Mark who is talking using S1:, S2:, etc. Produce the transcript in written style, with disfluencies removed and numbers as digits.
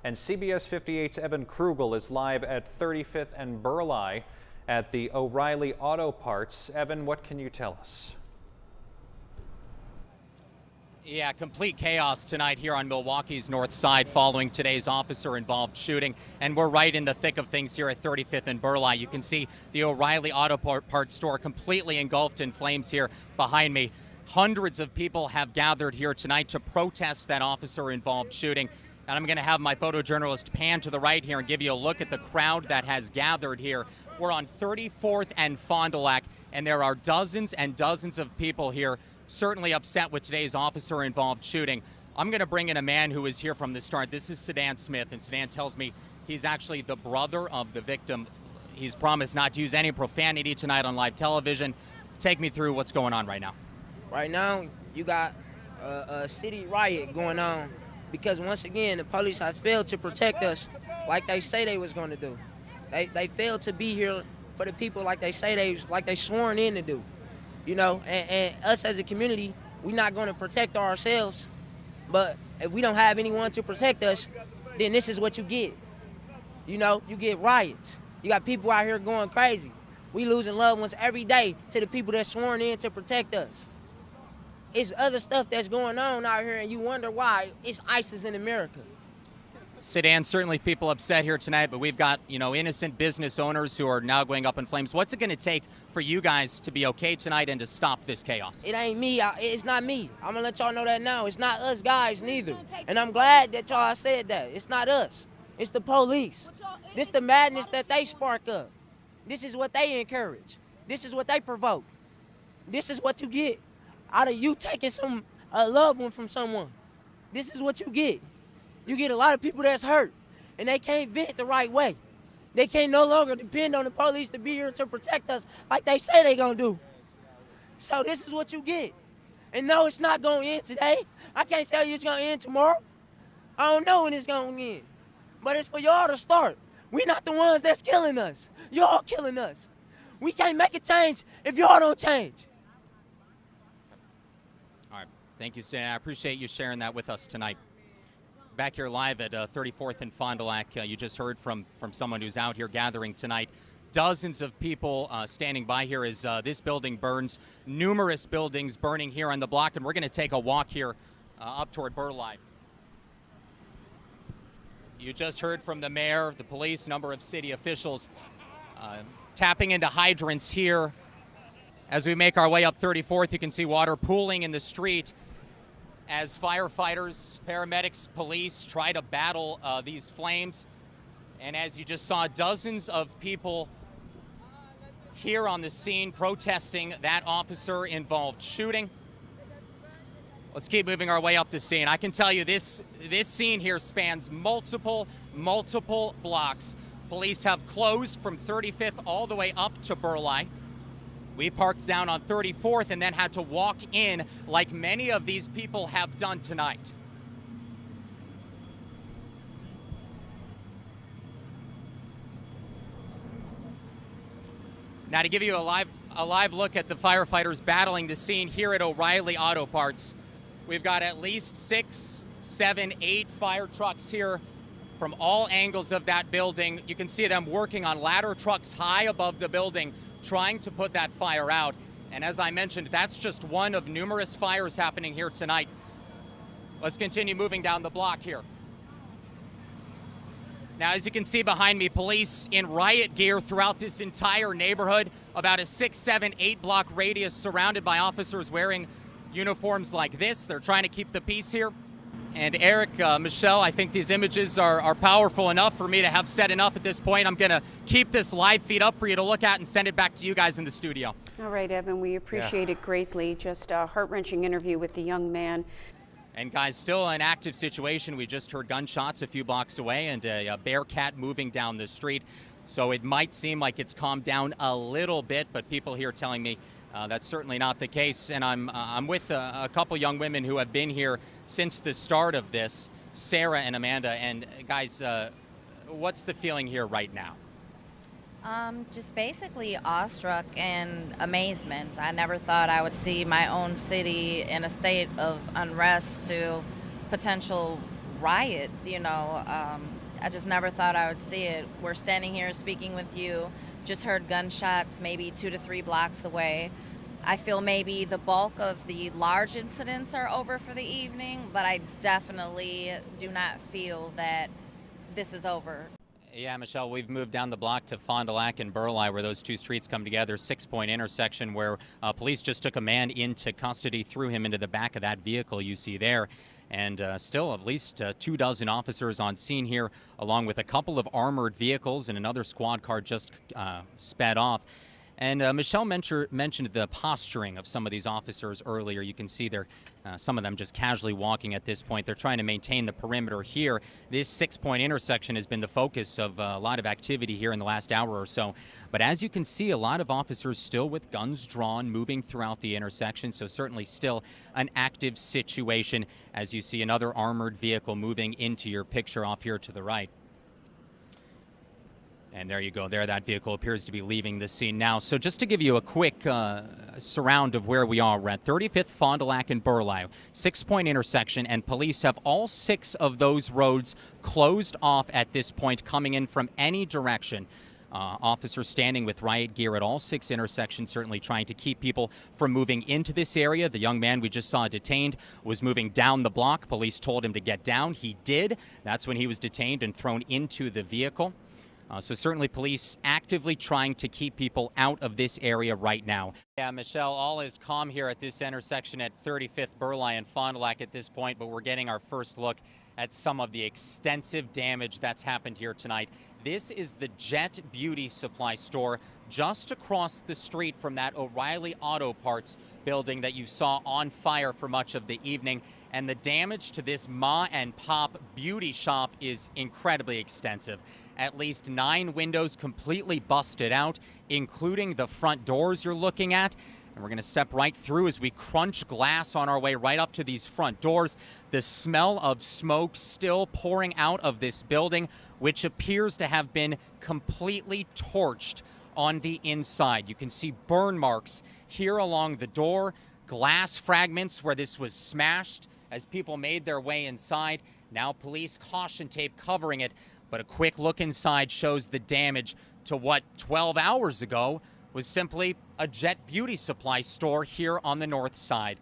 S1: And CBS 58's Evan Kruegel is live at 35th and Burleigh at the O'Reilly Auto Parts. Evan, what can you tell us?
S2: Yeah, complete chaos tonight here on Milwaukee's north side following today's officer-involved shooting. And we're right in the thick of things here at 35th and Burleigh. You can see the O'Reilly Auto Parts store completely engulfed in flames here behind me. Hundreds of people have gathered here tonight to protest that officer-involved shooting. And I'm going to have my photojournalist pan to the right here and give you a look at the crowd that has gathered here. We're on 34th and Fond du Lac, and there are dozens and dozens of people here certainly upset with today's officer-involved shooting. I'm going to bring in a man who was here from the start. This is Sedan Smith, and Sedan tells me he's actually the brother of the victim. He's promised not to use any profanity tonight on live television. Take me through what's going on right now.
S3: Right now, you got a city riot going on because, once again, the police has failed to protect us like they say they was going to do. They failed to be here for the people like they say they sworn in to do. You know, and us as a community, we're not going to protect ourselves. But if we don't have anyone to protect us, then this is what you get. You know, you get riots. You got people out here going crazy. We losing loved ones every day to the people that sworn in to protect us. It's other stuff that's going on out here, and you wonder why it's ISIS in America.
S2: Sedan, certainly people upset here tonight, but we've got, innocent business owners who are now going up in flames. What's it going to take for you guys to be okay tonight and to stop this chaos?
S3: It ain't me. It's not me. I'm going to let y'all know that now. It's not us guys neither. And I'm glad that y'all said that. It's not us. It's the police. This the madness that they spark up. This is what they encourage. This is what they provoke. This is what you get out of you taking a loved one from someone. This is what you get. You get a lot of people that's hurt, and they can't vent the right way. They can't no longer depend on the police to be here to protect us like they say they gonna do. So this is what you get. And no, it's not gonna end today. I can't tell you it's gonna end tomorrow. I don't know when it's gonna end. But it's for y'all to start. We're not the ones that's killing us. Y'all killing us. We can't make a change if y'all don't change.
S2: All right, thank you, Sedan. I appreciate you sharing that with us tonight. Back here live at 34th and Fond du Lac, you just heard from someone who's out here gathering tonight. Dozens of people standing by here as this building burns. Numerous buildings burning here on the block, and we're going to take a walk here up toward Burleigh. You just heard from the mayor, the police, number of city officials tapping into hydrants here. As we make our way up 34th, you can see water pooling in the street as firefighters, paramedics, police try to battle these flames. And as you just saw, dozens of people here on the scene protesting that officer-involved shooting. Let's keep moving our way up the scene. I can tell you this scene here spans multiple blocks. Police have closed from 35th all the way up to Burleigh. We parked down on 34th and then had to walk in like many of these people have done tonight. Now to give you a live look at the firefighters battling the scene here at O'Reilly Auto Parts, we've got at least 6, 7, 8 fire trucks here from all angles of that building. You can see them working on ladder trucks high above the building, trying to put that fire out. And as I mentioned, that's just one of numerous fires happening here tonight. Let's continue moving down the block here. Now, as you can see behind me, police in riot gear throughout this entire neighborhood, about a 6, 7, 8 block radius surrounded by officers wearing uniforms like this. They're trying to keep the peace here. And Eric, Michelle, I think these images are powerful enough for me to have said enough at this point. I'm going to keep this live feed up for you to look at and send it back to you guys in the studio.
S4: All right, Evan, we appreciate it greatly. Just a heart-wrenching interview with the young man.
S2: And guys, still an active situation. We just heard gunshots a few blocks away and a bearcat moving down the street. So it might seem like it's calmed down a little bit, but people here telling me that's certainly not the case. And I'm with a couple young women who have been here since the start of this, Sarah and Amanda. And guys, what's the feeling here right now?
S5: Just basically awestruck and amazement. I never thought I would see my own city in a state of unrest to potential riot, I just never thought I would see it. We're standing here speaking with you, just heard gunshots maybe 2 to 3 blocks away. I feel maybe the bulk of the large incidents are over for the evening, but I definitely do not feel that this is over.
S2: Yeah, Michelle, we've moved down the block to Fond du Lac and Burleigh, where those two streets come together, 6-point intersection where police just took a man into custody, threw him into the back of that vehicle you see there. And still at least 24 officers on scene here, along with a couple of armored vehicles, and another squad car just sped off. And Michelle mentioned the posturing of some of these officers earlier. You can see some of them just casually walking at this point. They're trying to maintain the perimeter here. This 6-point intersection has been the focus of a lot of activity here in the last hour or so. But as you can see, a lot of officers still with guns drawn, moving throughout the intersection. So certainly still an active situation as you see another armored vehicle moving into your picture off here to the right. And there you go. There, that vehicle appears to be leaving the scene now. So just to give you a quick surround of where we are, we're at 35th, Fond du Lac, and Burleigh, 6-point intersection, and police have all 6 of those roads closed off at this point, coming in from any direction. Officers standing with riot gear at all 6 intersections, certainly trying to keep people from moving into this area. The young man we just saw detained was moving down the block. Police told him to get down. He did. That's when he was detained and thrown into the vehicle. So certainly police actively trying to keep people out of this area right now. Yeah, Michelle, all is calm here at this intersection at 35th Burleigh and Fond du Lac at this point, but we're getting our first look at some of the extensive damage that's happened here tonight. This is the Jet Beauty Supply store just across the street from that O'Reilly Auto Parts building that you saw on fire for much of the evening. And the damage to this Ma and Pop beauty shop is incredibly extensive. At least 9 windows completely busted out, including the front doors you're looking at. And we're going to step right through as we crunch glass on our way right up to these front doors. The smell of smoke still pouring out of this building, which appears to have been completely torched on the inside. You can see burn marks here along the door, glass fragments where this was smashed as people made their way inside. Now police caution tape covering it, but a quick look inside shows the damage to what 12 hours ago was simply a Jet Beauty Supply store here on the north side.